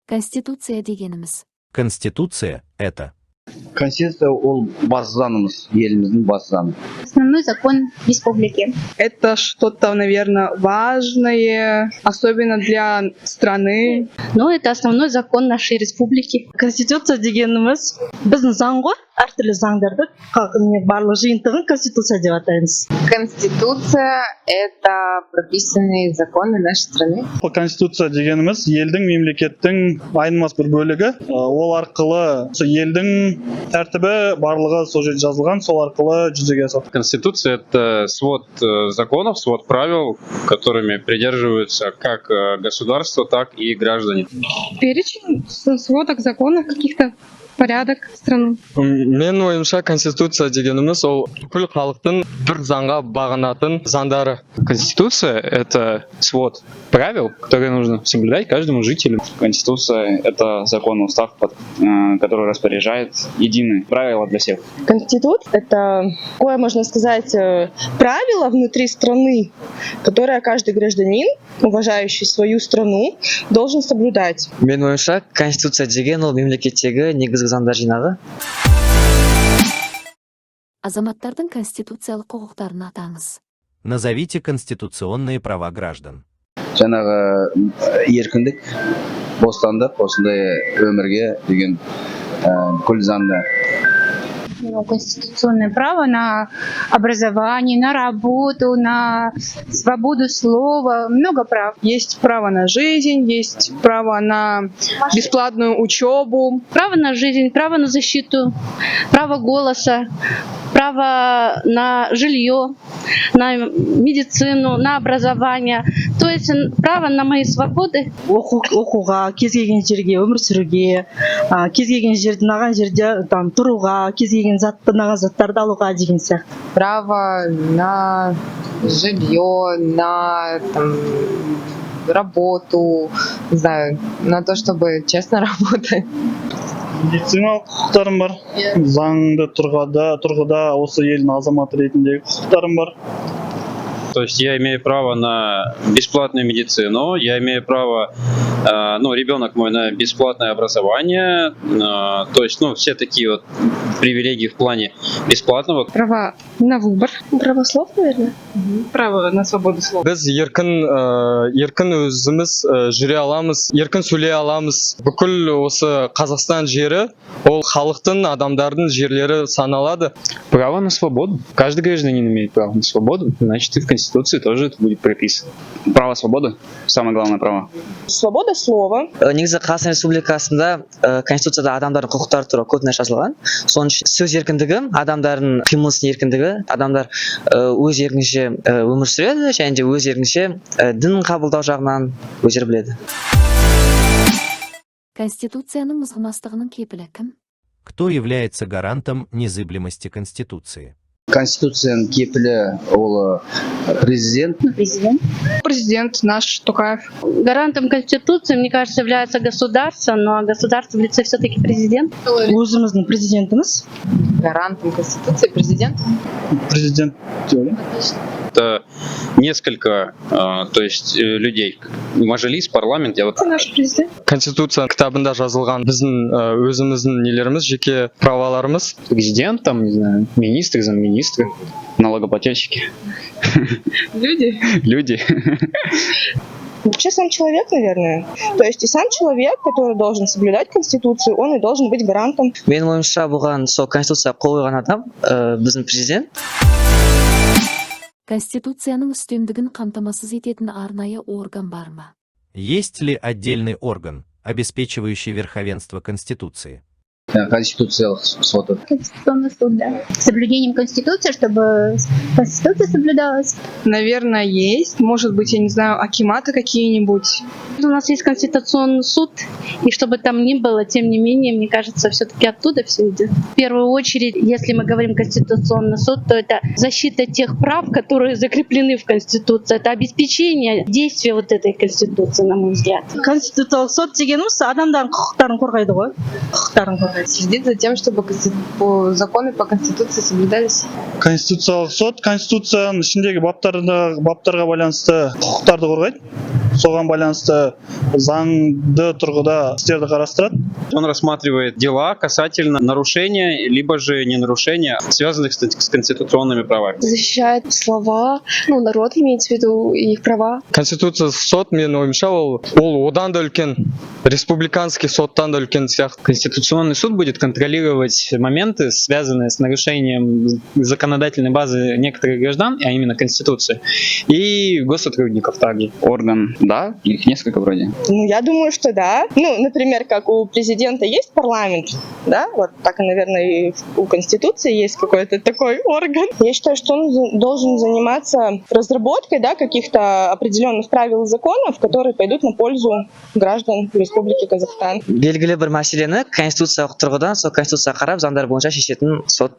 Конституция дегеніміз. Конституция – это Конституция ол бас заңымыз, еліміздің бас заңы. Основной закон республики. Это что-то, наверное, важное, особенно для страны. Но это основной закон нашей республики. Конституция дегеніміз біздің заң ғой, әртүрлі заңдарды барлық жиынтығын конституция деп атаймыз. Конституция – это прописанные законы нашей страны. Конституция дегеніміз елдің мемлекеттің айнымас бір бөлігі. Ол арқылы елдің тәртібі барлығы сол жерде жазылған, сол арқылы жүзеге асады. Конституция – это свод законов, свод правил, которыми придерживаются как государство, так и граждане. Перечень сводок законов каких-то, порядок страны. Мен ойымша конституция дегеніміз ол бүкіл халықтың бір заңға бағынатын заңдары. Конституция – это свод правил, которые нужно соблюдать каждому жителю. Конституция – это закон, устав, который распоряжает единые правила для всех. Конституция – это такое, можно сказать, правило внутри страны, которое каждый гражданин, уважающий свою страну, должен соблюдать. Мен ойымша конституция деген ол мемлекеттегі негізгі заңдар жинағы. Азаматтардың конституциялық құқықтарын атаңыз. Назовите конституционные права граждан. Жаңағы еркіндік, бостандық, осындай өмірге деген бүкіл заңда. Конституционное право на образование, на работу, на свободу слова, много прав. Есть право на жизнь, есть право на бесплатную учебу. Право на жизнь, право на защиту, право голоса, право на жилье, на медицину, на образование. То есть право на мои свободы. Оқуға, кез келген жерге өмір сүруге, кез келген жерде наған жерде тұруға, кез келген наған заттарды алуға деген сияқты. Право на жилье, на работу, не знаю, на то, чтобы честно работать. Медициналық құқықтарым бар. Заңды тұрғыда осы елдің азаматы ретіндегі құқықтарым бар. То есть я имею право на бесплатную медицину, я имею право, ребенок мой на бесплатное образование, то есть, все такие вот привилегии в плане бесплатного. Права на выбор. Право слов, наверное. Право на свободу слова. Біз еркін өзіміз жүре аламыз, еркін сөйлей аламыз. Бүкіл осы Қазақстан жері, ол халықтың, адамдардың жерлері саналады. Право на свободу. Каждый гражданин имеет право на свободу, значит и в Конституции тоже это будет прописано. Право свободы – самое главное право. Свобода слова. Негізі Қазақстан Республикасында Конституцияда адамдардың құқықтары туралы көп нәрсе жазылған. Соның сөз еркіндігі, адамдардың қимылының еркіндігі, адамдар өз еркінше өмір сүреді, және де өз еркінше дін қабылдау жағынан өздері біледі. Конституцияның бұзылмастығының кепілі кім? Кто является гарантом незыблемости Конституции? Конституцияның кепілі ол президент. Президент наш Токаев. Гарантом Конституции, мне кажется, является государство, но государство в лице все-таки президент. Өзіміздің президентіміз. Гарантом Конституции президент. Президент. Это несколько, людей. Мажилис, парламент. Это наш президент. Конституция кітабында жазылған біздің өзіміздің нелеріміз, жеке праваларымыз. Президент, не знаю, министр, замминистра, налогоплательщики. Люди. Вообще сам человек, наверное. То есть и сам человек, который должен соблюдать Конституцию, он и должен быть гарантом. Менің ойымша бұған сол Конституция қол қойған адам біздің президент. Конституцияның үстемдігін қамтамасыз ететін арнайы орган бар ма? Есть ли отдельный орган, обеспечивающий верховенство Конституции? Конституциялық соты. Конституционный суд, да. Соблюдением Конституции, чтобы Конституция соблюдалась. Наверное, есть. Может быть, я не знаю, акиматы какие-нибудь. У нас есть Конституционный суд, и чтобы там ни было, тем не менее, мне кажется, все-таки оттуда все идет. В первую очередь, если мы говорим Конституционный суд, то это защита тех прав, которые закреплены в Конституции. Это обеспечение действия вот этой Конституции, на мой взгляд. Конституциялық сот дегеніміз адамдардың құқықтарын қорғайды ғой. Құқықтарын қорғайды. следит за тем, чтобы законы по Конституции соблюдались. Конституциялық сот конституцияның ішіндегі баптарға байланысты құқықтарды қорғайды. Соған байланысты заңды тұрғыда істерді қарастырады. Он рассматривает дела касательно нарушения, либо же не нарушения, связанных с конституционными правами. Защищает слова, народ имеется в виду, и их права. Конституция сот, менің ойымша, ол одан да үлкен, республиканский соттан да үлкен сияқты. Конституционный суд будет контролировать моменты, связанные с нарушением законодательной базы некоторых граждан, а именно Конституции, и госсотрудников также. Орган, да, их несколько вроде. Я думаю, что да. Например, как у президента есть парламент, да, вот так, наверное, и у Конституции есть какой-то такой орган. Я считаю, что он должен заниматься разработкой, да, каких-то определенных правил и законов, которые пойдут на пользу граждан Республики Казахстан. Белгілі бір мәселені конституциялық тұрғыдан сол конституцияға қарап заңдар бойынша шешетін сот.